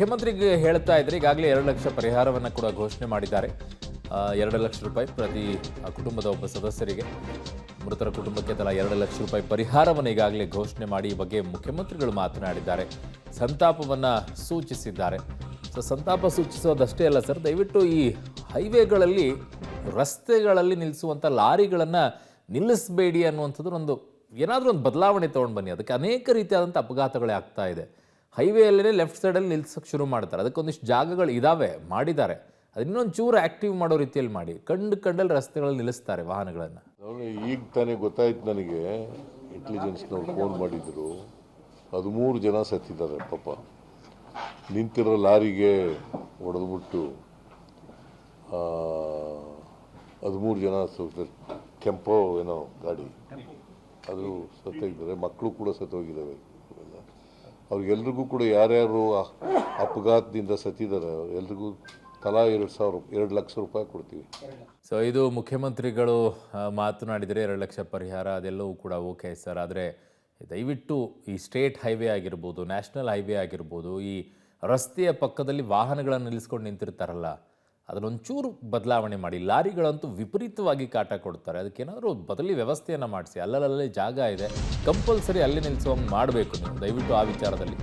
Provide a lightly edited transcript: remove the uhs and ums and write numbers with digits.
ಮುಖ್ಯಮಂತ್ರಿಗೆ ಹೇಳ್ತಾ ಇದ್ರೆ ಈಗಾಗಲೇ 2 ಲಕ್ಷ ಪರಿಹಾರವನ್ನು ಕೂಡ ಘೋಷಣೆ ಮಾಡಿದ್ದಾರೆ. 2 ಲಕ್ಷ ರೂಪಾಯಿ ಪ್ರತಿ ಕುಟುಂಬದ ಒಬ್ಬ ಸದಸ್ಯರಿಗೆ, ಮೃತರ ಕುಟುಂಬಕ್ಕೆ ತಲಾ 2 ಲಕ್ಷ ರೂಪಾಯಿ ಪರಿಹಾರವನ್ನು ಈಗಾಗಲೇ ಘೋಷಣೆ ಮಾಡಿ ಈ ಬಗ್ಗೆ ಮುಖ್ಯಮಂತ್ರಿಗಳು ಮಾತನಾಡಿದ್ದಾರೆ. ಸಂತಾಪವನ್ನು ಸೂಚಿಸಿದ್ದಾರೆ. ಸಂತಾಪ ಸೂಚಿಸೋದಷ್ಟೇ ಅಲ್ಲ ಸರ್, ದಯವಿಟ್ಟು ಈ ಹೈವೇಗಳಲ್ಲಿ ರಸ್ತೆಗಳಲ್ಲಿ ನಿಲ್ಲಿಸುವಂಥ ಲಾರಿಗಳನ್ನು ನಿಲ್ಲಿಸಬೇಡಿ ಅನ್ನುವಂಥದ್ದು ಏನಾದರೂ ಒಂದು ಬದಲಾವಣೆ ತೊಗೊಂಡು ಬನ್ನಿ. ಅದಕ್ಕೆ ಅನೇಕ ರೀತಿಯಾದಂಥ ಅಪಘಾತಗಳೇ ಆಗ್ತಾ ಇದೆ. ಹೈವೇಯಲ್ಲೇ ಲೆಫ್ಟ್ ಸೈಡಲ್ಲಿ ನಿಲ್ಸೋಕ್ಕೆ ಶುರು ಮಾಡ್ತಾರೆ. ಅದಕ್ಕೊಂದಿಷ್ಟು ಜಾಗಗಳು ಇದ್ದಾವೆ, ಮಾಡಿದ್ದಾರೆ. ಅದನ್ನೊಂದು ಚೂರು ಆ್ಯಕ್ಟಿವ್ ಮಾಡೋ ರೀತಿಯಲ್ಲಿ ಮಾಡಿ. ಕಂಡಲ್ಲಿ ರಸ್ತೆಗಳಲ್ಲಿ ನಿಲ್ಲಿಸ್ತಾರೆ ವಾಹನಗಳನ್ನು. ಈಗ ತಾನೇ ಗೊತ್ತಾಯ್ತು ನನಗೆ, ಇಂಟೆಲಿಜೆನ್ಸ್ನವ್ರು ಫೋನ್ ಮಾಡಿದ್ರು. 13 ಜನ ಸತ್ತಿದ್ದಾರೆ ಪಾಪ. ನಿಂತಿರೋ ಲಾರಿಗೆ ಹೊಡೆದ್ಬಿಟ್ಟು 13 ಜನ ಕೆಂಪೋ ಏನೋ ಗಾಡಿ ಅದು ಸತ್ತೋಗಿದ್ದಾರೆ. ಮಕ್ಕಳು ಕೂಡ ಸತ್ತೋಗಿದ್ದಾವೆ. ಅವ್ರಿಗೆಲ್ರಿಗೂ ಕೂಡ ಯಾರ್ಯಾರು ಅಪಘಾತದಿಂದ ಸತ್ತಿದ್ದಾರೆ ಎಲ್ರಿಗೂ ತಲಾ 2 ಲಕ್ಷ ರೂಪಾಯಿ ಕೊಡ್ತೀವಿ. ಸೊ ಇದು ಮುಖ್ಯಮಂತ್ರಿಗಳು ಮಾತನಾಡಿದರೆ 2 ಲಕ್ಷ ಪರಿಹಾರ, ಅದೆಲ್ಲವೂ ಕೂಡ ಓಕೆ ಸರ್. ಆದರೆ ದಯವಿಟ್ಟು ಈ ಸ್ಟೇಟ್ ಹೈವೇ ಆಗಿರ್ಬೋದು, ನ್ಯಾಷನಲ್ ಹೈವೇ ಆಗಿರ್ಬೋದು, ಈ ರಸ್ತೆಯ ಪಕ್ಕದಲ್ಲಿ ವಾಹನಗಳನ್ನು ನಿಲ್ಲಿಸ್ಕೊಂಡು ನಿಂತಿರ್ತಾರಲ್ಲ, ಅದನ್ನೊಂಚೂರು ಬದಲಾವಣೆ ಮಾಡಿ. ಲಾರಿಗಳಂತೂ ವಿಪರೀತವಾಗಿ ಕಾಟ ಕೊಡ್ತಾರೆ. ಅದಕ್ಕೇನಾದರೂ ಬದಲಿ ವ್ಯವಸ್ಥೆಯನ್ನು ಮಾಡಿಸಿ. ಅಲ್ಲಲ್ಲೇ ಜಾಗ ಇದೆ, ಕಂಪಲ್ಸರಿ ಅಲ್ಲೇ ನಿಲ್ಲಿಸುವಂಗೆ ಮಾಡಬೇಕು ನೀವು ದಯವಿಟ್ಟು ಆ ವಿಚಾರದಲ್ಲಿ.